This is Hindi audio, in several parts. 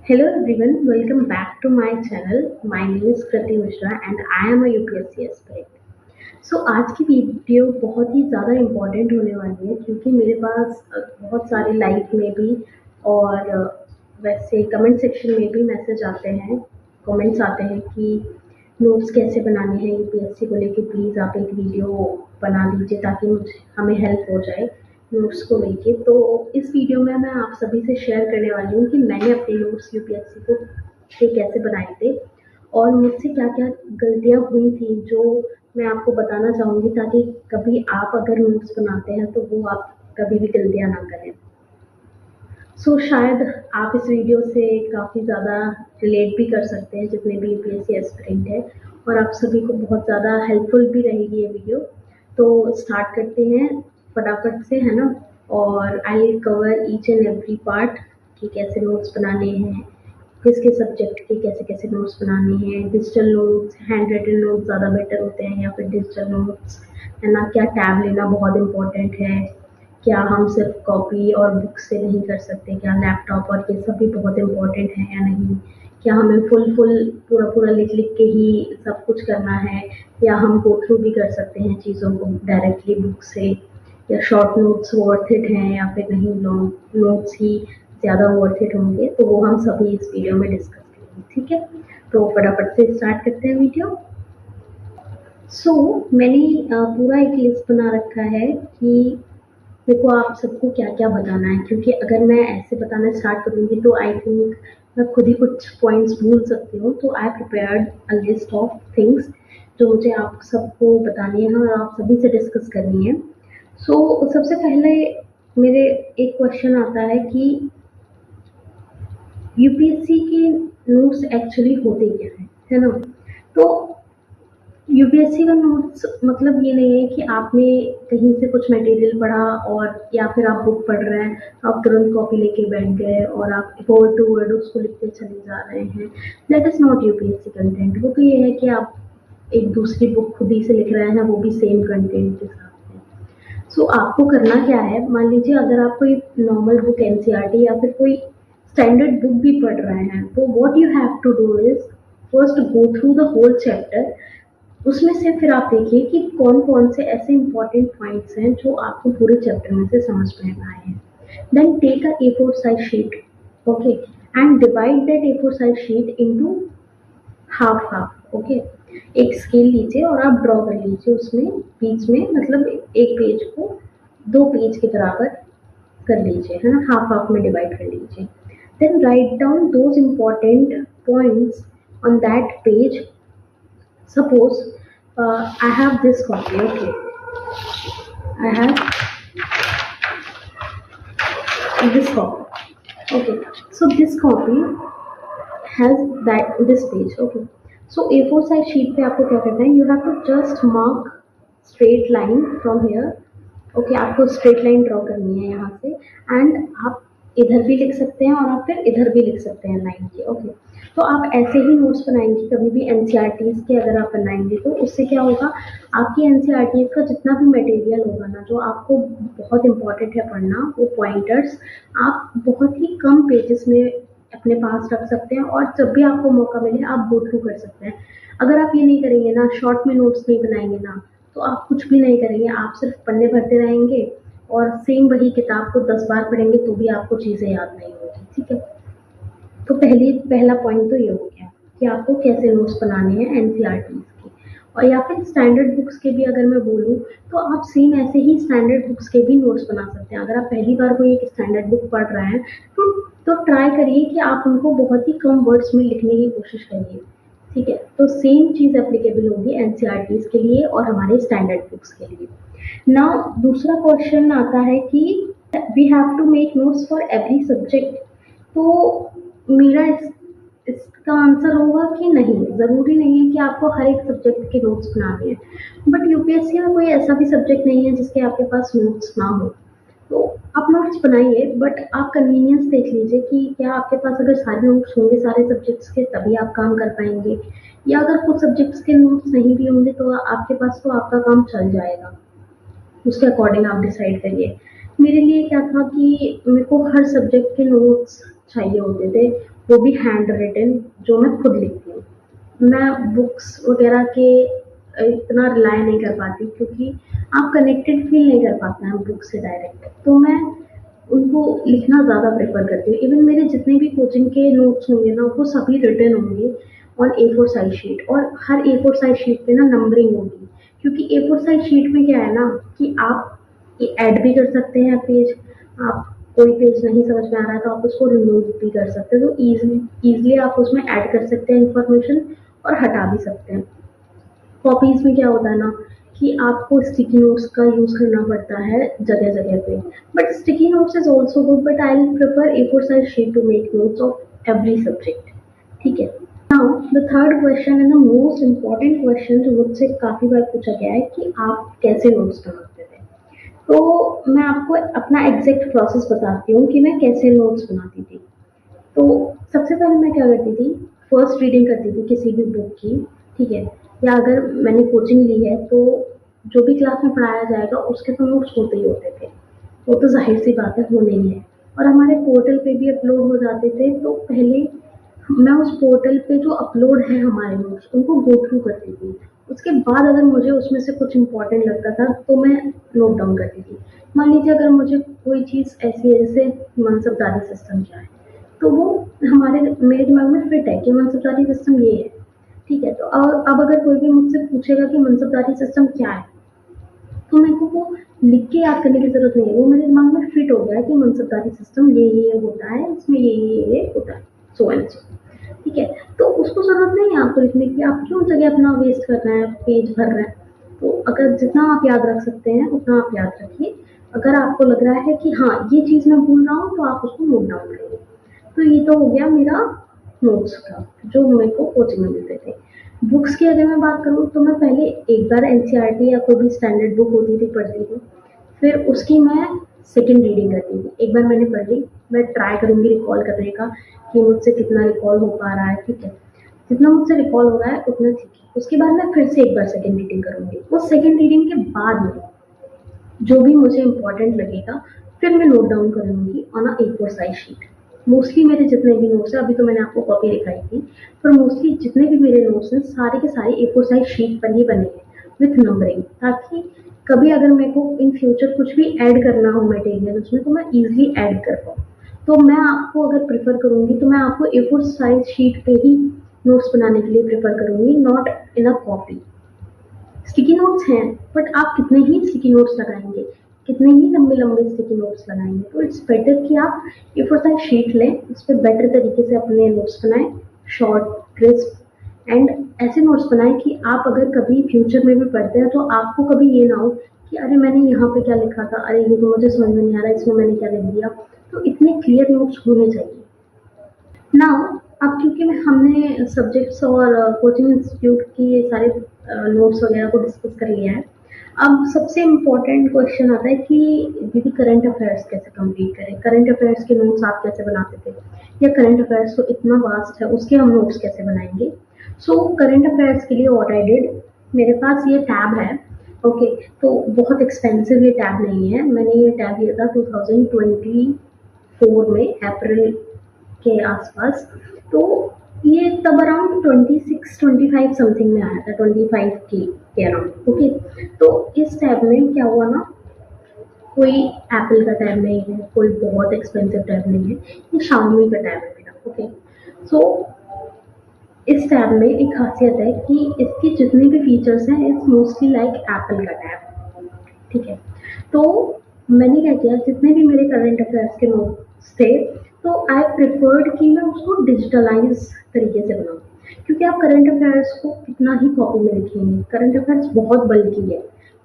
Hello everyone, welcome back to my channel. My name is Kriti Mishra and I am a UPSC aspirant. आज की वीडियो बहुत ही ज़्यादा इम्पोर्टेंट होने वाली है क्योंकि मेरे पास बहुत सारे लाइव में भी और वैसे कमेंट सेक्शन में भी मैसेज आते हैं, कमेंट्स आते हैं कि नोट्स कैसे बनाने हैं यूपीएससी को लेके, प्लीज़ आप एक वीडियो बना दीजिए ताकि मुझे हमें हेल्प हो जाए नोट्स को लेके। तो इस वीडियो में मैं आप सभी से शेयर करने वाली हूँ कि मैंने अपने नोट्स यूपीएससी को के कैसे बनाए थे और मुझसे क्या-क्या गलतियाँ हुई थी जो मैं आपको बताना चाहूँगी ताकि कभी आप अगर नोट्स बनाते हैं तो वो आप कभी भी गलतियाँ ना करें। शायद आप इस वीडियो से काफ़ी ज़्यादा रिलेट भी कर सकते हैं जितने भी यूपीएससी एस्पिरेंट हैं और आप सभी को बहुत ज़्यादा हेल्पफुल भी रहेगी ये वीडियो। तो स्टार्ट करते हैं फटाफट से, है ना? और I will cover each and every part कि कैसे नोट्स बनाने हैं, किस सब्जेक्ट के कैसे-कैसे नोट्स बनाने हैं, digital notes, handwritten notes ज़्यादा बेटर होते हैं या फिर डिजिटल नोट्स, है ना? क्या टैब लेना बहुत इम्पोर्टेंट है, क्या हम सिर्फ कॉपी और बुक से नहीं कर सकते, क्या लैपटॉप और ये सब भी बहुत इम्पोर्टेंट है या नहीं, क्या हमें पूरा लिख के ही सब कुछ करना है या हम गो थ्रू भी कर सकते हैं चीज़ों को डायरेक्टली बुक से, या शॉर्ट नोट्स वर्थ इट हैं या फिर नहीं, लॉन्ग नोट्स ही ज़्यादा वर्थ इट होंगे। तो वो हम सभी इस वीडियो में डिस्कस करेंगे, ठीक है? तो फटाफट से स्टार्ट करते हैं वीडियो। मैंने पूरा एक लिस्ट बना रखा है कि देखो आप सबको क्या-क्या बताना है, क्योंकि अगर मैं ऐसे बताना स्टार्ट करूँगी तो आई थिंक मैं खुद ही कुछ पॉइंट्स भूल सकती हूँ। तो आई prepared a list of things जो मुझे आप सबको बतानी है और आप सभी से डिस्कस करनी है। सबसे पहले मेरे एक क्वेश्चन आता है कि यूपीएससी के नोट्स एक्चुअली होते क्या है ना? तो यूपीएससी का नोट्स मतलब ये नहीं है कि आपने कहीं से कुछ मटेरियल पढ़ा और या फिर आप बुक पढ़ रहे हैं, आप तुरंत कॉपी लेके बैठ गए और आप वर्ड टू वर्ड उसको लिखते चले जा रहे हैं। That is not UPSC content. वो तो ये है कि आप एक दूसरी बुक खुद ही से लिख रहे हैं, वो भी सेम कंटेंट के साथ में। आपको करना क्या है, मान लीजिए अगर आप कोई नॉर्मल बुक एनसीईआरटी या फिर कोई स्टैंडर्ड बुक भी पढ़ रहे हैं, तो what you have to do is first go through the whole chapter. उसमें से फिर आप देखिए कि कौन-कौन से ऐसे इम्पोर्टेंट पॉइंट्स हैं जो आपको पूरे चैप्टर में से समझ में आए हैं। Then take a A4 size sheet, okay, and divide that A4 size sheet into half half, okay. एक स्केल लीजिए और आप ड्रॉ कर लीजिए उसमें बीच में, मतलब एक पेज को 2 पेज के बराबर कर लीजिए, है ना? हाफ हाफ में डिवाइड कर लीजिए। Then write down those important points on that page. Suppose I have this copy, okay. I have this copy, okay. This copy has this page, okay. A4 size sheet पे आपको क्या करना है, you have to just mark straight line from here, okay. आपको straight line draw करनी है यहाँ से, and आप इधर भी लिख सकते हैं और आप फिर इधर भी लिख सकते हैं लाइन के, ओके। तो आप ऐसे ही नोट्स बनाएंगे कभी भी एनसीईआरटीज़ के अगर आप बनाएंगे तो उससे क्या होगा, आपकी एनसीईआरटीज़ का जितना भी मटेरियल होगा ना जो आपको बहुत इंपॉर्टेंट है पढ़ना, वो पॉइंटर्स आप बहुत ही कम पेजेस में अपने पास रख सकते हैं और जब भी आपको मौका मिले आप गो थ्रू कर सकते हैं। अगर आप ये नहीं करेंगे ना, शॉर्ट में नोट्स नहीं बनाएंगे ना, तो आप कुछ भी नहीं करेंगे, आप सिर्फ पन्ने भरते रहेंगे और सेम वही किताब को 10 बार पढ़ेंगे तो भी आपको चीज़ें याद नहीं होगी, ठीक है? तो पहला पॉइंट तो ये हो गया कि आपको कैसे नोट्स बनाने हैं एनसीईआरटीज़ के। और या फिर स्टैंडर्ड बुक्स के भी अगर मैं बोलूँ तो आप सेम ऐसे ही स्टैंडर्ड बुक्स के भी नोट्स बना सकते हैं। अगर आप पहली बार कोई एक स्टैंडर्ड बुक पढ़ रहे हैं तो ट्राई करिए कि आप उनको बहुत ही कम वर्ड्स में लिखने की कोशिश करिए, ठीक है? तो सेम चीज़ एप्लीकेबल होगी एनसीईआरटीज़ के लिए और हमारे स्टैंडर्ड बुक्स के लिए। नाउ दूसरा क्वेश्चन आता है कि we have to make notes for every subject. तो मेरा इसका आंसर होगा कि नहीं, ज़रूरी नहीं है कि आपको हर एक सब्जेक्ट के नोट्स बनाने हैं। बट यूपीएससी में कोई ऐसा भी सब्जेक्ट नहीं है जिसके आपके पास नोट्स ना हो। तो आप नोट्स बनाइए, बट आप कन्वीनियंस देख लीजिए कि क्या आपके पास अगर सारे नोट्स होंगे सारे सब्जेक्ट्स के तभी आप काम कर पाएंगे, या अगर कुछ सब्जेक्ट्स के नोट्स नहीं भी होंगे तो आपके पास तो आपका काम चल जाएगा। उसके अकॉर्डिंग आप डिसाइड करिए। मेरे लिए क्या था कि मेरे को हर सब्जेक्ट के नोट्स चाहिए होते थे वो भी हैंड रिटन, जो मैं खुद लिखती हूँ। मैं बुक्स वगैरह के इतना रिलाय नहीं कर पाती, क्योंकि आप कनेक्टेड फील नहीं कर पाते हैं बुक से डायरेक्ट, तो मैं उनको लिखना ज़्यादा प्रेफर करती हूँ। इवन मेरे जितने भी कोचिंग के नोट्स होंगे ना, वो सभी रिटन होंगे ऑन A4 साइज शीट, और हर A4 साइज शीट पे ना नंबरिंग होगी, क्योंकि A4 साइज शीट में क्या है ना कि आप ऐड भी कर सकते हैं पेज, आप कोई पेज नहीं समझ में आ रहा है तो आप उसको रिमूव भी कर सकते हैं, तो इजीली आप उसमें ऐड कर सकते हैं इंफॉर्मेशन, और हटा भी सकते हैं। कॉपीज में क्या होता है ना कि आपको स्टिकी नोट्स का यूज करना पड़ता है जगह जगह पे, but sticky notes is also good, but I will prefer A4 size sheet to make notes of every subject. ठीक है। Now the third question and the most important question जो मुझसे काफी बार पूछा गया है कि आप कैसे नोट्स बनाते थे। तो मैं आपको अपना एग्जैक्ट प्रोसेस बताती हूँ कि मैं कैसे नोट्स बनाती थी। तो सबसे पहले मैं क्या करती थी, फर्स्ट रीडिंग करती थी किसी भी बुक की। ठीक है। या अगर मैंने कोचिंग ली है तो जो भी क्लास में पढ़ाया जाएगा उसके तो नोट्स होते ही होते थे, वो तो जाहिर सी बात है, होने ही है। और हमारे पोर्टल पे भी अपलोड हो जाते थे, तो पहले मैं उस पोर्टल पे जो अपलोड है हमारे नोट्स उनको गो थ्रू करती थी। उसके बाद अगर मुझे उसमें से कुछ इम्पोर्टेंट लगता था तो मैं नोट डाउन करती थी। मान लीजिए अगर मुझे कोई चीज़ ऐसी है जैसे मनसबदारी सिस्टम क्या है, तो वो हमारे मेरे दिमाग में फिट है कि मनसबदारी सिस्टम ये है। ठीक है। तो अब अगर कोई भी मुझसे पूछेगा कि मनसबदारी सिस्टम क्या है, तो मेरे को वो लिख के याद करने की जरूरत नहीं है, वो मेरे दिमाग में फिट हो गया है कि मनसबदारी सिस्टम ये होता है, इसमें ये होता है, सो एंड सो। ठीक है। तो उसको जरूरत नहीं है आपको लिखने की, आप क्यों जगह अपना वेस्ट कर रहे हैं, पेज भर रहे हैं। तो अगर जितना आप याद रख सकते हैं उतना आप याद रखिए। अगर आपको लग रहा है कि हाँ ये चीज मैं भूल रहा हूँ, तो आप उसको नोट डाउन करिए। तो ये तो हो गया मेरा नोट्स का, जो मेरे को कोचिंग में मिलते थे। बुक्स की अगर मैं बात करूँ तो मैं पहले एक बार NCERT या कोई भी स्टैंडर्ड बुक होती थी पढ़ती थी, फिर उसकी मैं सेकंड रीडिंग करती थी। एक बार मैंने पढ़ ली, मैं ट्राई करूंगी रिकॉल करने का कि मुझसे कितना रिकॉल हो पा रहा है। ठीक है। जितना मुझसे रिकॉल हो रहा है उतना ठीक है। उसके बाद मैं फिर से एक बार सेकंड रीडिंग करूंगी। उस सेकंड रीडिंग के बाद में जो भी मुझे इम्पोर्टेंट लगेगा फिर मैं नोट डाउन करूंगी on A4 size sheet. Mostly मेरे जितने भी नोट्स हैं, अभी तो मैंने आपको कॉपी दिखाई थी, पर मोस्टली जितने भी मेरे नोट्स हैं सारे के सारे A4 साइज शीट पर ही बने हैं विथ नंबरिंग, ताकि कभी अगर मेरे को इन फ्यूचर कुछ भी ऐड करना हो मटेरियल उसमें, तो मैं इजीली ऐड कर पाऊँ। तो मैं आपको अगर प्रेफर करूंगी तो मैं आपको A4 साइज शीट पे ही नोट्स बनाने के लिए प्रेफर करूंगी, not in a copy. Sticky notes हैं, बट आप कितने ही स्टिकी नोट्स लगाएंगे, कितने ही लंबे लंबे स्टिकी नोट्स लगाएंगे, तो इट्स बेटर कि आप A4 साइज शीट लें, उस पर बेटर तरीके से अपने नोट्स बनाएं, शॉर्ट क्रिस्प एंड ऐसे नोट्स बनाएं कि आप अगर कभी फ्यूचर में भी पढ़ते हैं तो आपको कभी ये ना हो कि अरे मैंने यहाँ पे क्या लिखा था, अरे ये तो मुझे समझ में नहीं आ रहा, इसमें मैंने क्या लिख दिया। तो इतने क्लियर नोट्स होने चाहिए ना। अब क्योंकि हमने सब्जेक्ट्स और कोचिंग इंस्टीट्यूट की ये सारे नोट्स वगैरह को डिस्कस कर लिया है, अब सबसे इम्पोर्टेंट क्वेश्चन आता है कि दीदी करंट अफेयर्स कैसे कंप्लीट करें, करंट अफेयर्स के नोट्स आप कैसे बनाते थे, या करंट अफेयर्स तो इतना वास्ट है उसके हम नोट्स कैसे बनाएंगे। सो करंट अफेयर्स के लिए व्हाट आई डिड, मेरे पास ये टैब है। ओके। तो बहुत एक्सपेंसिव ये टैब नहीं है, मैंने ये टैब लिया था 2024 में अप्रैल के आसपास। तो ये तब अराउंड 26-25 समथिंग में आया था, 25 के अराउंड। ओके। तो इस टैब में क्या हुआ ना, कोई एप्पल का टैब नहीं है, कोई बहुत एक्सपेंसिव टैब नहीं है, ये शाओमी का टैब है मेरा। ओके। सो इस टैब में एक खासियत है कि इसके जितने भी फीचर्स हैं इट्स मोस्टली लाइक एप्पल का टैब। ठीक है। तो मैंने क्या किया, जितने भी मेरे करंट अफेयर्स के नोट्स थे, तो आई प्रिफर्ड कि मैं उसको डिजिटलाइज तरीके से बनाऊँ, क्योंकि आप करंट अफेयर्स को कितना ही कॉपी में लिखेंगे, करंट अफेयर्स बहुत बल्कि है।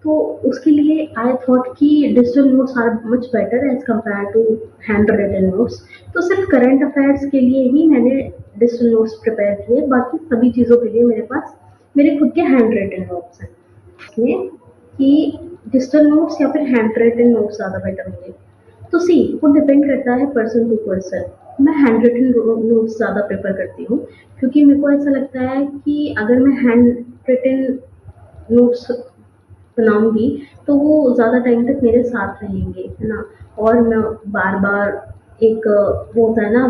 तो उसके लिए आई थॉट कि digital notes are much better as compare to handwritten notes. तो सिर्फ करंट अफेयर्स के लिए ही मैंने डिजिटल नोट्स प्रिपेयर किए, बाकी सभी चीज़ों के लिए मेरे पास मेरे खुद के हैंड रिटन नोट्स हैं। इसमें कि डिजिटल नोट्स या फिर हैंड रिटन नोट्स ज़्यादा बेटर होंगे। तो सी वो डिपेंड करता है पर्सन टू पर्सन। मैं हैंड रिटन नोट्स ज़्यादा प्रेफर करती हूँ, क्योंकि मेरे को ऐसा लगता है कि अगर मैं हैंड रिटन नोट्स बनाऊंगी तो वो ज़्यादा टाइम तक मेरे साथ रहेंगे, है ना। और मैं बार बार एक वो होता है ना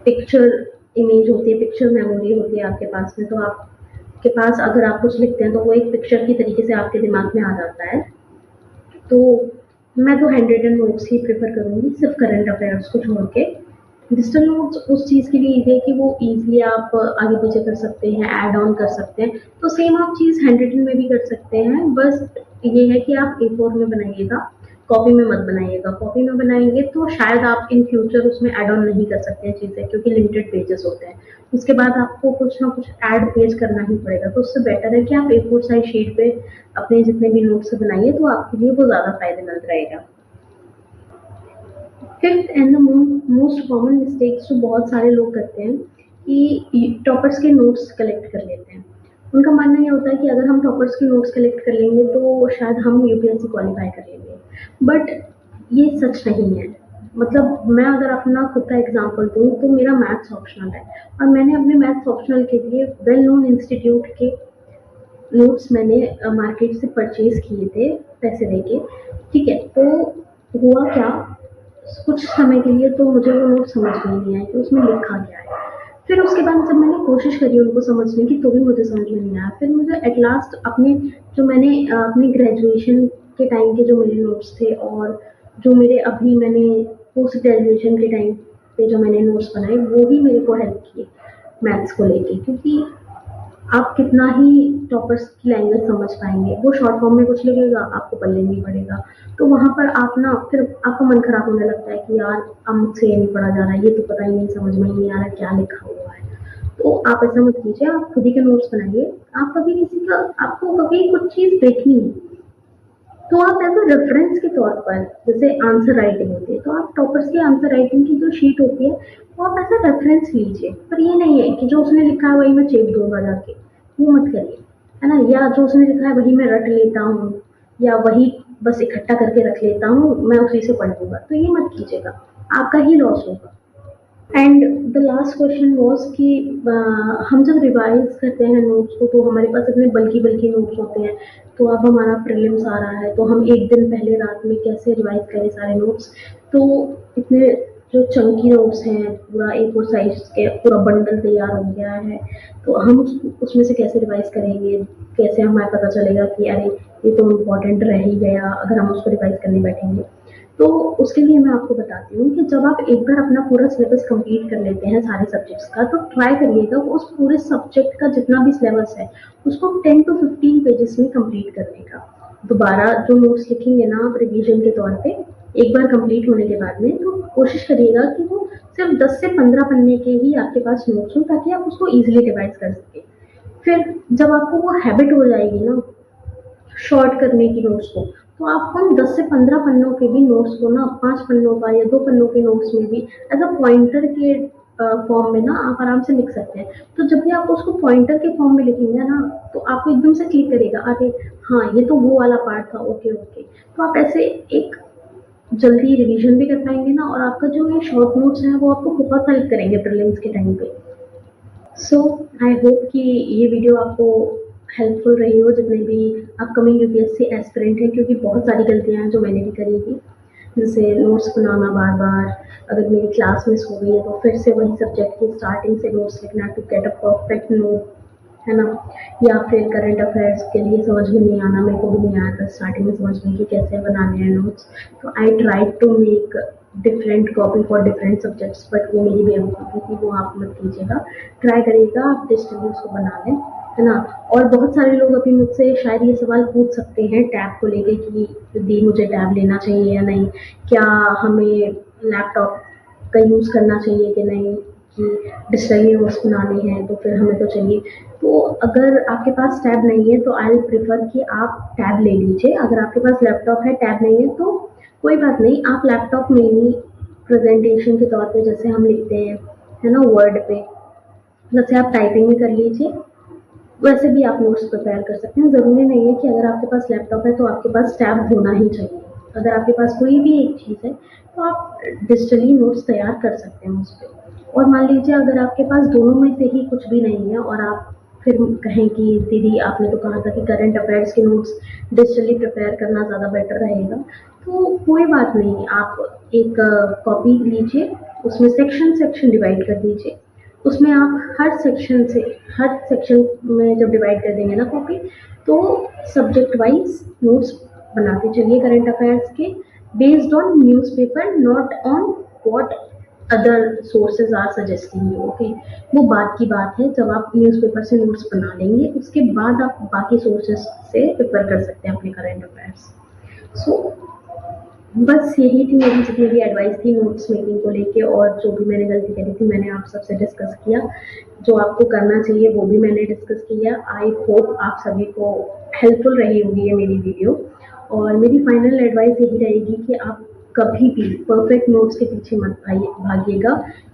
पिक्चर इमेज होती है, पिक्चर मेमोरी होती है आपके पास में, तो आपके पास अगर आप कुछ लिखते हैं तो वो एक पिक्चर की तरीके से आपके दिमाग में आ जाता है। तो मैं तो हैंड रिटन नोट्स ही प्रेफर करूँगी, सिर्फ करंट अफेयर्स को छोड़ के। डिजिटल नोट्स उस चीज़ के लिए ईज़ी है कि वो ईज़िली आप आगे पीछे कर सकते हैं, ऐड ऑन कर सकते हैं। तो सेम आप चीज़ हैंड रिटन में भी कर सकते हैं, बस ये है कि आप A4 में बनाइएगा, कॉपी में मत बनाइएगा। कॉपी में बनाएँगे तो शायद आप इन फ्यूचर उसमें ऐड ऑन नहीं कर सकते हैं चीज़ें, क्योंकि लिमिटेड पेजेस होते हैं। उसके बाद आपको कुछ ना कुछ ऐड पेज करना ही पड़ेगा, तो उससे बेटर है कि आप A4 साइज़ शीट पे अपने जितने भी नोट्स बनाइए, तो आपके लिए वो ज़्यादा फ़ायदेमंद रहेगा। Fifth and the most common mistakes जो बहुत सारे लोग करते हैं कि टॉपर्स के नोट्स कलेक्ट कर लेते हैं। उनका मानना ये होता है कि अगर हम टॉपर्स के नोट्स कलेक्ट कर लेंगे तो शायद हम यूपीएससी क्वालिफाई कर लेंगे, बट ये सच नहीं है। मतलब मैं अगर अपना खुद का एग्जांपल दूँ तो मेरा मैथ्स ऑप्शनल है, और मैंने अपने मैथ्स ऑप्शनल के लिए वेल नोन इंस्टीट्यूट के नोट्स मैंने मार्केट से परचेज किए थे पैसे देके। ठीक है, तो हुआ क्या, कुछ समय के लिए तो मुझे वो नोट समझ में नहीं आया कि उसमें लिखा क्या है। फिर उसके बाद जब मैंने कोशिश करी उनको समझने की तो भी मुझे समझ में नहीं आया। फिर मुझे एट लास्ट अपने जो मैंने अपने ग्रेजुएशन के टाइम के जो मेरे नोट्स थे, और जो मेरे अभी मैंने पोस्ट ग्रेजुएशन के टाइम पे जो मैंने नोट्स बनाए, वो ही मेरे को हेल्प किए मैथ्स को लेके। क्योंकि आप कितना ही टॉपर्स की लैंग्वेज समझ पाएँगे, वो शॉर्ट फॉर्म में कुछ लिखेगा, आपको पढ़ने नहीं पड़ेगा। तो वहाँ पर आप ना फिर आपका मन खराब होने लगता है कि यार अब मुझसे ये नहीं पढ़ा जा रहा है, ये तो पता ही नहीं, समझ में ही नहीं आ रहा क्या लिखा हुआ है। तो आप ऐसा मत कीजिए, आप खुद ही के नोट्स बनाइए। आप कभी किसी का आपको कभी कुछ चीज़ देखनी है, तो आप एज़ अ रेफ़रेंस के तौर पर, जैसे आंसर राइटिंग होती है, तो आप टॉपर्स की आंसर राइटिंग की जो शीट होती है, वो आप एज़ अ रेफ़रेंस लीजिए। पर ये नहीं है कि जो उसने लिखा है वही मैं चेप दूँगा जाके, वो मत करिए, है ना? या जो उसने लिखा है वही मैं रट लेता हूँ, या वही बस इकट्ठा करके रख लेता हूँ, मैं उसी से पढ़ लूँगा, तो ये मत कीजिएगा, आपका ही लॉस होगा। And the last question was कि हम जब रिवाइज करते हैं नोट्स को तो हमारे पास इतने बल्कि बल्कि नोट्स होते हैं। तो अब हमारा प्रीलिम्स आ रहा है, तो हम एक दिन पहले रात में कैसे रिवाइज करें सारे नोट्स। तो इतने जो चंकी नोट्स हैं, पूरा A4 साइज के पूरा बंडल तैयार हो गया है, तो हम उसमें से कैसे रिवाइज करेंगे, कैसे हमें पता चलेगा कि अरे ये तो इम्पोर्टेंट रह ही गया अगर हम उसको रिवाइज करने बैठेंगे। तो उसके लिए मैं आपको बताती हूँ कि जब आप एक बार अपना पूरा सिलेबस कंप्लीट कर लेते हैं सारे सब्जेक्ट्स का, तो ट्राई करिएगा उस पूरे सब्जेक्ट का जितना भी सिलेबस है उसको 10 to 15 पेजेस में कंप्लीट करने का। दोबारा जो नोट्स लिखेंगे ना आप रिवीजन के तौर पे, एक बार कंप्लीट होने के बाद में, तो कोशिश करिएगा कि वो सिर्फ 10 से 15 पन्ने के ही आपके पास नोट्स हो, ताकि आप उसको ईजिली रिवाइज कर सकें। फिर जब आपको वो हैबिट हो जाएगी ना शॉर्ट करने की नोट्स को, तो आप उन 10 से 15 पन्नों के भी नोट्स को ना 5 पन्नों का या 2 पन्नों के नोट्स में भी एज़ अ पॉइंटर के फॉर्म में ना आप आराम से लिख सकते हैं। तो जब भी आप उसको पॉइंटर के फॉर्म में लिखेंगे ना, तो आपको एकदम से क्लिक करेगा, अरे हाँ, ये तो वो वाला पार्ट था, ओके, ओके। तो आप ऐसे एक जल्दी रिवीजन भी कर पाएँगे ना, और आपका जो ये शॉर्ट नोट्स हैं वो आपको बहुत हेल्प करेंगे प्रीलिम्स के टाइम पे। सो आई होप कि ये वीडियो आपको हेल्पफुल रही हो, जितने भी अपकमिंग यूपीएससी एस्पिरेंट हैं, क्योंकि बहुत सारी गलतियां हैं जो मैंने भी करी थी, जैसे नोट्स बनाना बार बार, अगर मेरी क्लास मिस हो गई है तो फिर से वही सब्जेक्ट की स्टार्टिंग से नोट्स लिखना to get a perfect note, है ना? या फिर करंट अफेयर्स के लिए समझ में नहीं आना, मेरे को भी नहीं आया था स्टार्टिंग में समझ में कि कैसे बनाने हैं नोट्स। तो I tried to make different copy for different subjects, but वो मेरी बेवकूफ़ी थी, वो आप मत कीजिएगा। ट्राई करिएगा आप डिजिटली उसको बना लें, है ना? और बहुत सारे लोग अभी मुझसे शायद ये सवाल पूछ सकते हैं टैब को लेके कि दी मुझे टैब लेना चाहिए या नहीं, क्या हमें लैपटॉप का यूज़ करना चाहिए कि नहीं, कि डिजिटली नोट्स बनाने हैं तो फिर हमें तो चाहिए। तो अगर आपके पास टैब नहीं है तो आई विल प्रेफर कि आप टैब ले लीजिए। अगर आपके पास लैपटॉप है, टैब नहीं है, तो कोई बात नहीं, आप लैपटॉप में ही प्रेजेंटेशन के तौर पे जैसे हम लिखते हैं, है ना, वर्ड पे, जैसे आप टाइपिंग में कर लीजिए, वैसे भी आप नोट्स प्रिपेयर कर सकते हैं। ज़रूरी नहीं है कि अगर आपके पास लैपटॉप है तो आपके पास टैब होना ही चाहिए। अगर आपके पास कोई भी एक चीज़ है तो आप डिजिटली नोट्स तैयार कर सकते हैं उस पे। और मान लीजिए अगर आपके पास दोनों में से ही कुछ भी नहीं है, और आप फिर कहें कि दीदी आपने तो कहा था कि करंट अफेयर्स के नोट्स डिजिटली प्रिपेयर करना ज़्यादा बेटर रहेगा, तो कोई बात नहीं, आप एक कॉपी लीजिए, उसमें सेक्शन डिवाइड कर दीजिए। उसमें आप हर सेक्शन में जब डिवाइड कर देंगे ना कॉपी, तो सब्जेक्ट वाइज नोट्स बनाते चलिए करंट अफेयर्स के, based on newspaper, not on what other sources are suggesting you. Okay, वो बात की बात है, जब आप न्यूज़पेपर से नोट्स बना लेंगे उसके बाद आप बाकी सोर्सेज से प्रिपेयर कर सकते हैं अपने करंट अफेयर्स। सो बस यही थी मेरी जितनी भी एडवाइस थी नोट्स मेकिंग को लेके, और जो भी मैंने गलती करी थी मैंने आप सबसे डिस्कस किया, जो आपको करना चाहिए वो भी मैंने डिस्कस किया। आई होप आप सभी को हेल्पफुल रही होगी ये मेरी वीडियो, और मेरी फाइनल एडवाइस यही रहेगी कि आप कभी भी परफेक्ट नोट्स के पीछे मत भागिएगा,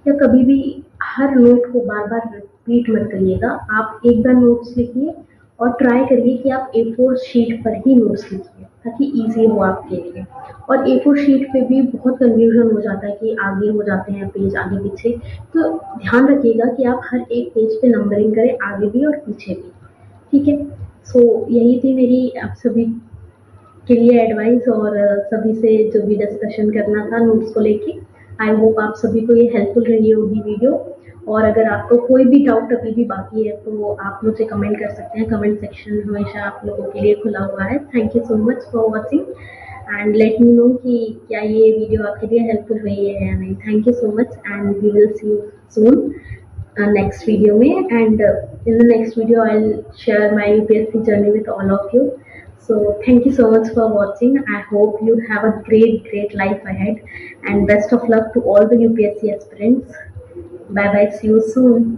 या कभी भी हर नोट को बार बार रिपीट मत करिएगा। आप एक बार नोट्स लिखिए और ट्राई करिए कि आप A4 शीट पर ही नोट्स लिखिए, ताकि ईजी हो आपके लिए। और A4 शीट पे भी बहुत कंफ्यूजन हो जाता है कि आगे हो जाते हैं पेज आगे पीछे, तो ध्यान रखिएगा कि आप हर एक पेज पे नंबरिंग करें, आगे भी और पीछे भी। ठीक है, सो यही थी मेरी आप सभी के लिए एडवाइस, और सभी से जो भी डिस्कशन करना था नोट्स को लेके। आई होप आप सभी को ये हेल्पफुल रही होगी वीडियो, और अगर आपको कोई भी डाउट अभी भी बाकी है तो आप मुझे कमेंट कर सकते हैं। कमेंट सेक्शन हमेशा आप लोगों के लिए खुला हुआ है। Thank you so much for watching, and let me know कि क्या ये वीडियो आपके लिए हेल्पफुल रही है या नहीं। Thank you so much, and we will see you soon next video में, and in the next video I'll share my UPSC journey with all of you. So thank you so much for watching. I hope you have a great life ahead, and best of luck to all the UPSC aspirants. Bye bye, see you soon.